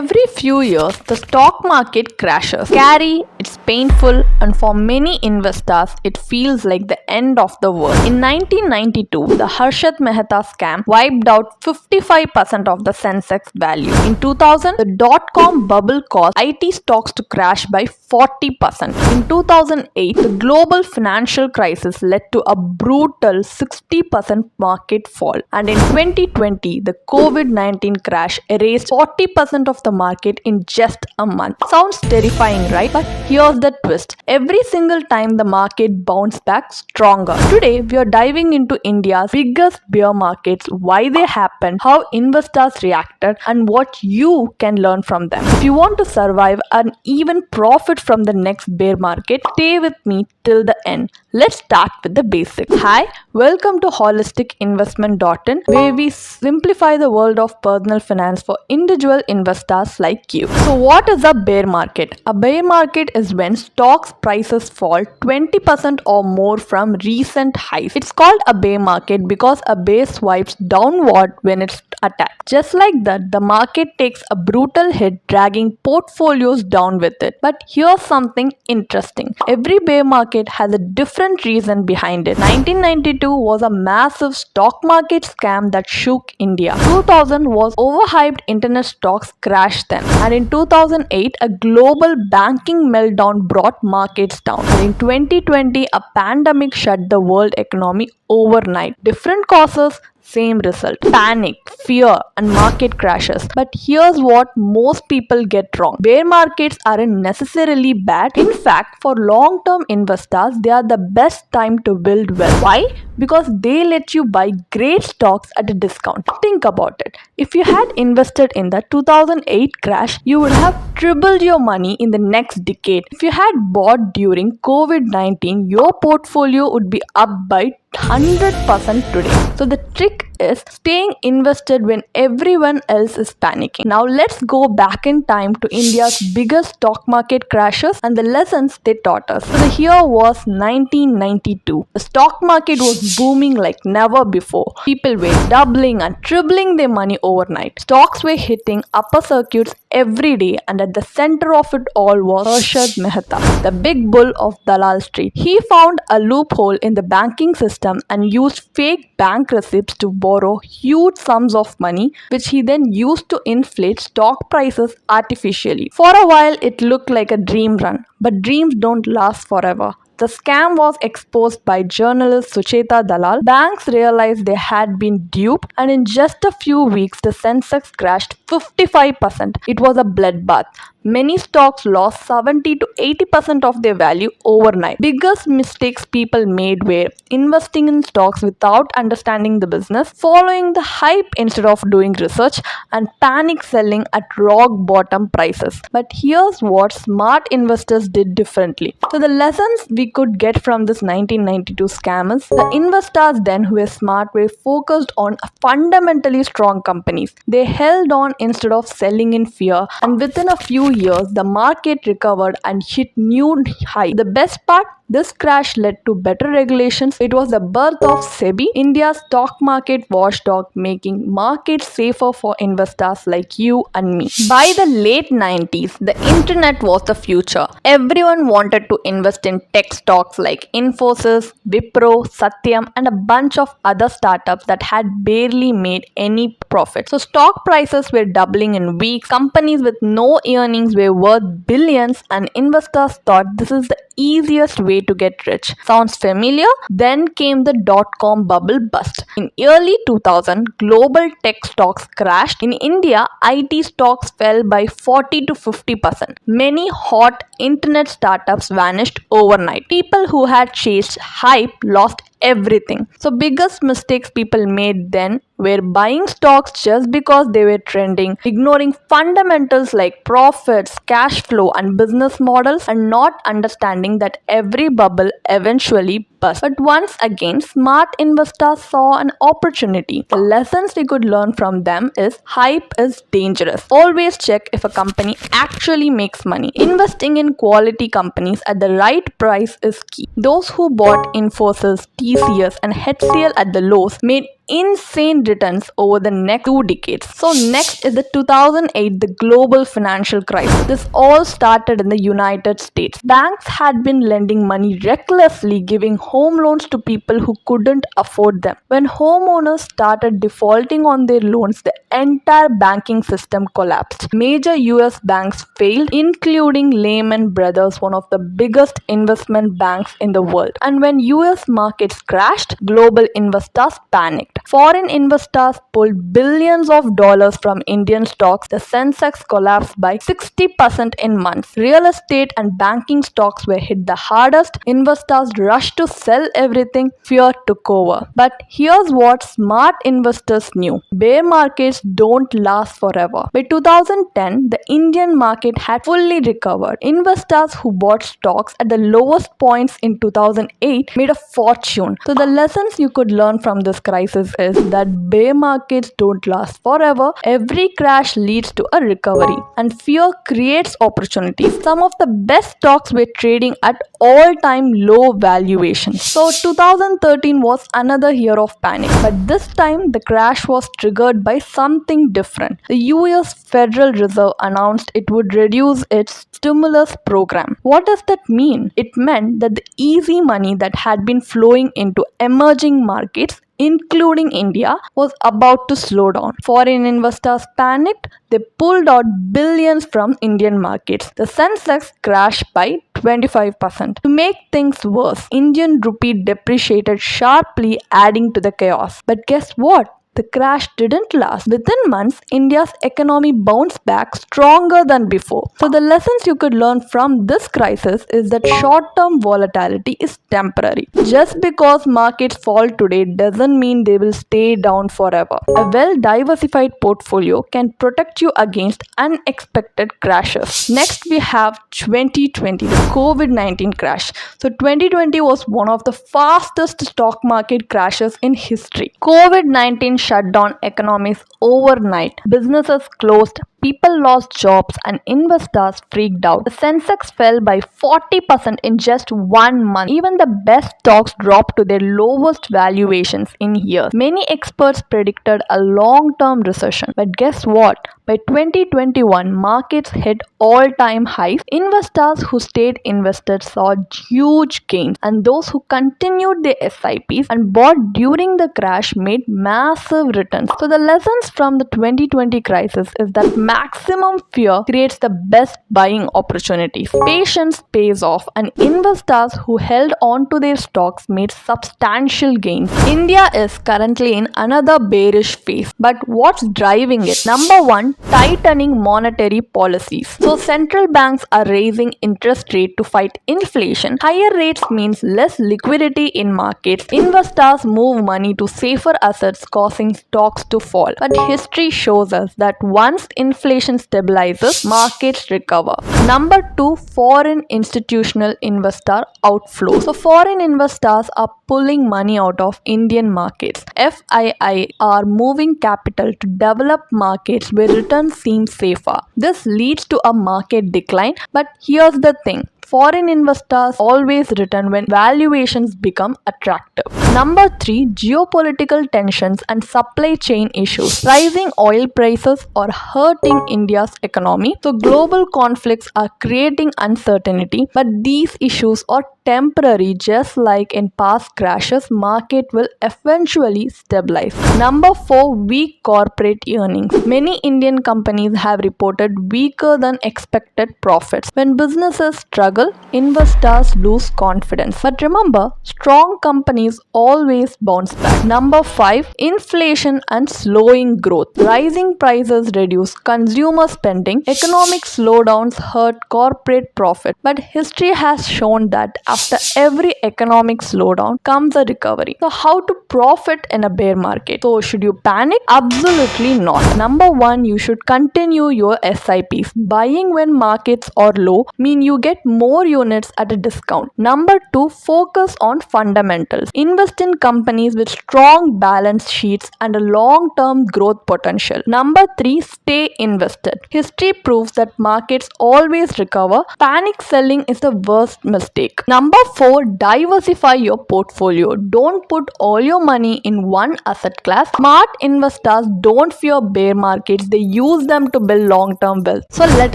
Every few years, the stock market crashes. Scary, it's painful, and for many investors, it feels like the end of the world. In 1992, the Harshad Mehta scam wiped out 55% of the Sensex value. In 2000, the dot-com bubble caused IT stocks to crash by 40%. In 2008, the global financial crisis led to a brutal 60% market fall. And in 2020, the COVID-19 crash erased 40% of the market in just a month. Sounds terrifying, right? But here's the twist. Every single time the market bounced back stronger. Today, we are diving into India's biggest bear markets, why they happened, how investors reacted, and what you can learn from them. If you want to survive and even profit from the next bear market, stay with me till the end. Let's start with the basics. Hi, welcome to holisticinvestment.in, where we simplify the world of personal finance for individual investors like you. So what is a bear market? A bear market is when stocks prices fall 20% or more from recent highs. It's called a bear market because a bear swipes downward when it's attacked. Just like that, the market takes a brutal hit, dragging portfolios down with it. But here's something interesting. Every bear market has a different reason behind it. 1992 was a massive stock market scam that shook India. 2000 was overhyped, internet stocks crashed then. And in 2008, a global banking meltdown brought markets down. And in 2020, a pandemic shut the world economy overnight. Different causes, same result. Panic, fear, and market crashes. But here's what most people get wrong. Bear markets aren't necessarily bad. In fact, for long-term investors, they are the best time to build wealth. Why? Because they let you buy great stocks at a discount. Think about it. If you had invested in the 2008 crash, you would have tripled your money in the next decade. If you had bought during COVID-19, your portfolio would be up by 100% today. So the trick is staying invested when everyone else is panicking. Now let's go back in time to India's biggest stock market crashes and the lessons they taught us. So the year was 1992. The stock market was booming like never before. People were doubling and tripling their money overnight. Stocks were hitting upper circuits every day, and at the center of it all was Harshad Mehta, the big bull of Dalal Street. He found a loophole in the banking system and used fake bank receipts to borrow huge sums of money, which he then used to inflate stock prices artificially. For a while, it looked like a dream run, but dreams don't last forever. The scam was exposed by journalist Sucheta Dalal. Banks realized they had been duped, and in just a few weeks, the Sensex crashed 55%. It was a bloodbath. Many stocks lost 70 to 80% of their value overnight. Biggest mistakes people made were investing in stocks without understanding the business, following the hype instead of doing research, and panic selling at rock bottom prices. But here's what smart investors did differently. So the lessons we could get from this 1992 scam is the investors then who were smart were focused on fundamentally strong companies. They held on instead of selling in fear, and within a few years, the market recovered and hit new high. The best part, this crash led to better regulations. It was the birth of SEBI, India's stock market watchdog, making markets safer for investors like you and me. By the late 90s, the internet was the future. Everyone wanted to invest in tech stocks like Infosys, Wipro, Satyam, and a bunch of other startups that had barely made any profit. So stock prices were doubling in weeks. Companies with no earnings were worth billions, and investors thought this is the easiest way to get rich. Sounds familiar? Then came the dot-com bubble bust. In early 2000, global tech stocks crashed. In India, IT stocks fell by 40 to 50%. Many hot internet startups vanished overnight. People who had chased hype lost everything. So biggest mistakes people made then were buying stocks just because they were trending, ignoring fundamentals like profits, cash flow, and business models, and not understanding that every bubble eventually bursts. But once again, smart investors saw an opportunity. The lessons we could learn from them is hype is dangerous. Always check if a company actually makes money. Investing in quality companies at the right price is key. Those who bought Infosys, TCS, and HCL at the lows made insane returns over the next 2 decades. So next is the 2008, the global financial crisis. This all started in the United States. Banks had been lending money recklessly, giving home loans to people who couldn't afford them. When homeowners started defaulting on their loans, the entire banking system collapsed. Major US banks failed, including Lehman Brothers, one of the biggest investment banks in the world. And when US markets crashed, global investors panicked. Foreign investors pulled billions of dollars from Indian stocks. The Sensex collapsed by 60% in months. Real estate and banking stocks were hit the hardest. Investors rushed to sell everything. Fear took over. But here's what smart investors knew: bear markets don't last forever. By 2010, the Indian market had fully recovered. Investors who bought stocks at the lowest points in 2008 made a fortune. So the lessons you could learn from this crisis is that bear markets don't last forever. Every crash leads to a recovery, and fear creates opportunities. Some of the best stocks were trading at all-time low valuations. So 2013 was another year of panic, but this time the crash was triggered by something different. The US Federal Reserve announced it would reduce its stimulus program. What does that mean? It meant that the easy money that had been flowing into emerging markets, including India, was about to slow down. Foreign investors panicked. They pulled out billions from Indian markets. The Sensex crashed by 25%. To make things worse, Indian rupee depreciated sharply, adding to the chaos. But guess what? The crash didn't last. Within months, India's economy bounced back stronger than before. So the lessons you could learn from this crisis is that short-term volatility is temporary. Just because markets fall today doesn't mean they will stay down forever. A well-diversified portfolio can protect you against unexpected crashes. Next, we have 2020, the COVID-19 crash. So 2020 was one of the fastest stock market crashes in history. COVID-19 shut down economies overnight. Businesses closed, people lost jobs, and investors freaked out. The Sensex fell by 40% in just 1 month. Even the best stocks dropped to their lowest valuations in years. Many experts predicted a long-term recession. But guess what? By 2021, markets hit all-time highs. Investors who stayed invested saw huge gains, and those who continued their SIPs and bought during the crash made massive returns. So the lessons from the 2020 crisis is that maximum fear creates the best buying opportunities. Patience pays off, and investors who held on to their stocks made substantial gains. India is currently in another bearish phase, but what's driving it? Number one, tightening monetary policies. So central banks are raising interest rate to fight inflation. Higher rates means less liquidity in markets. Investors move money to safer assets, causing stocks to fall. But history shows us that once inflation stabilizes, markets recover. Number two, foreign institutional investor outflow. So foreign investors are pulling money out of Indian markets. FII are moving capital to developed markets where returns seem safer. This leads to a market decline, but here's the thing. Foreign investors always return when valuations become attractive. Number three, geopolitical tensions and supply chain issues. Rising oil prices are hurting India's economy. So global conflicts are creating uncertainty, but these issues are temporary. Just like in past crashes, market will eventually stabilize. Number four, weak corporate earnings. Many Indian companies have reported weaker than expected profits. When businesses struggle, investors lose confidence. But remember, strong companies always bounce back. Number five, inflation and slowing growth. Rising prices reduce consumer spending. Economic slowdowns hurt corporate profit. But history has shown that after every economic slowdown comes a recovery. So how to profit in a bear market? So should you panic? Absolutely not. Number one, you should continue your SIPs. Buying when markets are low mean you get more more units at a discount. Number 2, focus on fundamentals. Invest in companies with strong balance sheets and a long-term growth potential. Number 3, stay invested. History proves that markets always recover. Panic selling is the worst mistake. Number 4, diversify your portfolio. Don't put all your money in one asset class. Smart investors don't fear bear markets, they use them to build long-term wealth. So let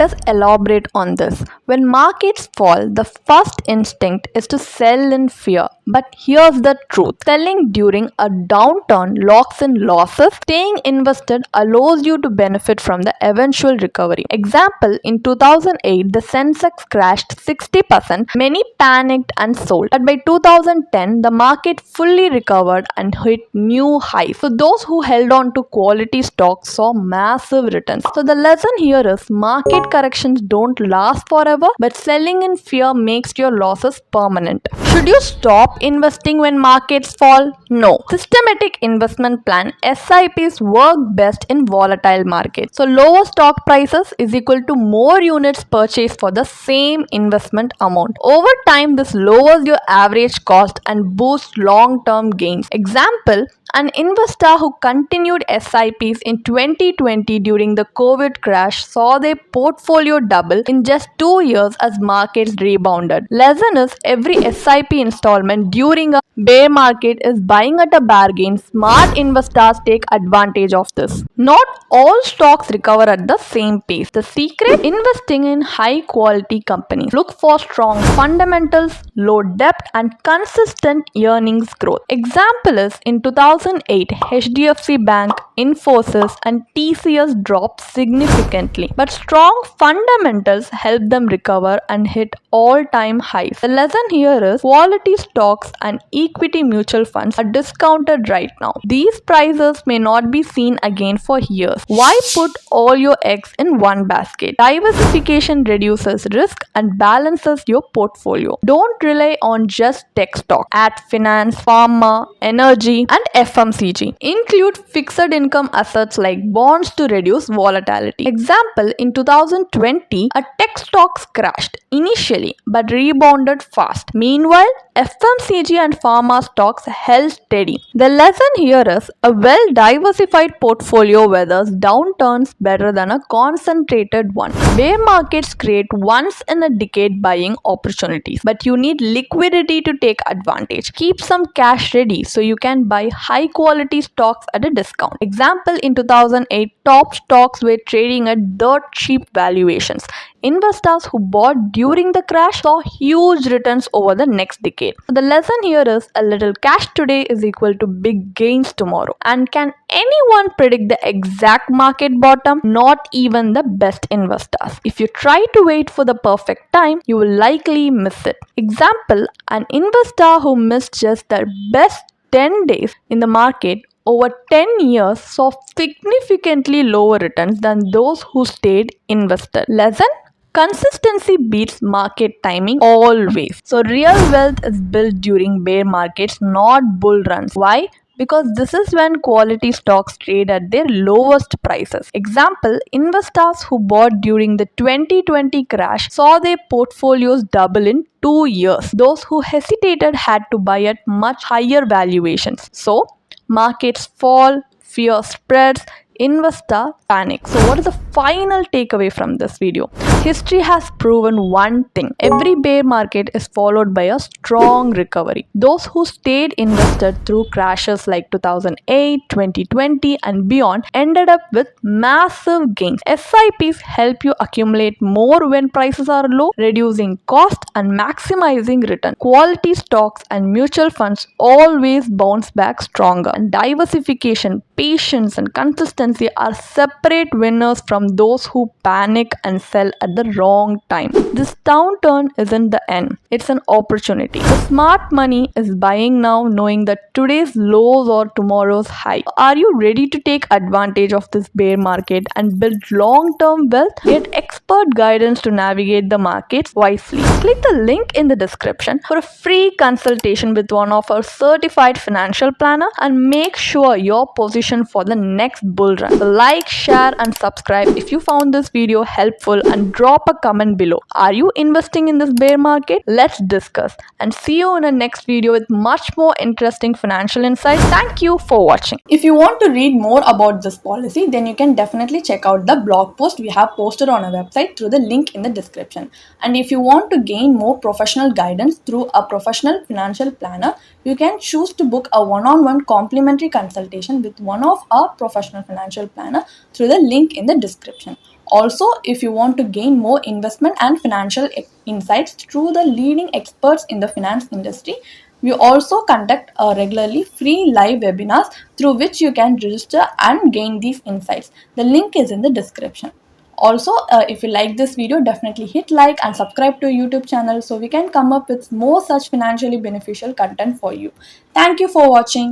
us elaborate on this. When markets fall, the first instinct is to sell in fear. But here's the truth. Selling during a downturn locks in losses. Staying invested allows you to benefit from the eventual recovery. Example, in 2008, the Sensex crashed 60%. Many panicked and sold. But by 2010, the market fully recovered and hit new highs. So those who held on to quality stocks saw massive returns. So the lesson here is market corrections don't last forever, but selling in fear makes your losses permanent. Should you stop investing when markets fall? No. Systematic investment plan SIPs work best in volatile markets. So lower stock prices is equal to more units purchased for the same investment amount. Over time, this lowers your average cost and boosts long-term gains. Example, an investor who continued SIPs in 2020 during the COVID crash saw their portfolio double in just 2 years as markets rebounded. Lesson is every SIP installment during a bear market is buying at a bargain. Smart investors take advantage of this. Not all stocks recover at the same pace. The secret? Investing in high quality companies. Look for strong fundamentals, low debt and consistent earnings growth. Example is in 2008, HDFC Bank, Infosys and TCS dropped significantly, but strong fundamentals helped them recover and hit all-time highs. The lesson here is quality stocks and equity mutual funds are discounted right now. These prices may not be seen again for years. Why put all your eggs in one basket? Diversification reduces risk and balances your portfolio. Don't rely on just tech stock. Add finance, pharma, energy and FMCG. Include fixed income assets like bonds to reduce volatility. Example, in 2020, a tech stocks crashed initially but rebounded fast. Meanwhile, FMCG and pharma stocks held steady. The lesson here is a well-diversified portfolio weathers downturns better than a concentrated one. Bear markets create once-in-a-decade buying opportunities, but you need liquidity to take advantage. Keep some cash ready so you can buy high-quality stocks at a discount. Example, in 2008, top stocks were trading at dirt cheap valuations. Investors who bought during the crash saw huge returns over the next decade. So the lesson here is a little cash today is equal to big gains tomorrow. And can anyone predict the exact market bottom? Not even the best investors. If you try to wait for the perfect time, you will likely miss it. Example, an investor who missed just their best 10 days in the market over 10 years saw significantly lower returns than those who stayed invested. Lesson? Consistency beats market timing always. So real wealth is built during bear markets, not bull runs. Why? Because this is when quality stocks trade at their lowest prices. Example, investors who bought during the 2020 crash saw their portfolios double in 2 years. Those who hesitated had to buy at much higher valuations. So, markets fall, fear spreads, investor panic. So what is the final takeaway from this video? History has proven one thing. Every bear market is followed by a strong recovery. Those who stayed invested through crashes like 2008, 2020 and beyond ended up with massive gains. SIPs help you accumulate more when prices are low, reducing cost and maximizing return. Quality stocks and mutual funds always bounce back stronger. And diversification, patience and consistency are separate winners from those who panic and sell at the wrong time. This downturn isn't the end, it's an opportunity. The smart money is buying now, knowing that today's lows or tomorrow's high. Are you ready to take advantage of this bear market and build long-term wealth? Get expert guidance to navigate the markets wisely. Click the link in the description for a free consultation with one of our certified financial planner and make sure your position foundation for the next bull run. So like, share and subscribe if you found this video helpful, and drop a comment below. Are you investing in this bear market? Let's discuss, and see you in the next video with much more interesting financial insights. Thank you for watching. If you want to read more about this policy, then you can definitely check out the blog post we have posted on our website through the link in the description. And if you want to gain more professional guidance through a professional financial planner, you can choose to book a one-on-one complimentary consultation with one of our professional financial planner through the link in the description. Also, if you want to gain more investment and financial insights through the leading experts in the finance industry, we also conduct regularly free live webinars through which you can register and gain these insights. The link is in the description. Also, if you like this video, definitely hit like and subscribe to our YouTube channel so we can come up with more such financially beneficial content for you. Thank you for watching.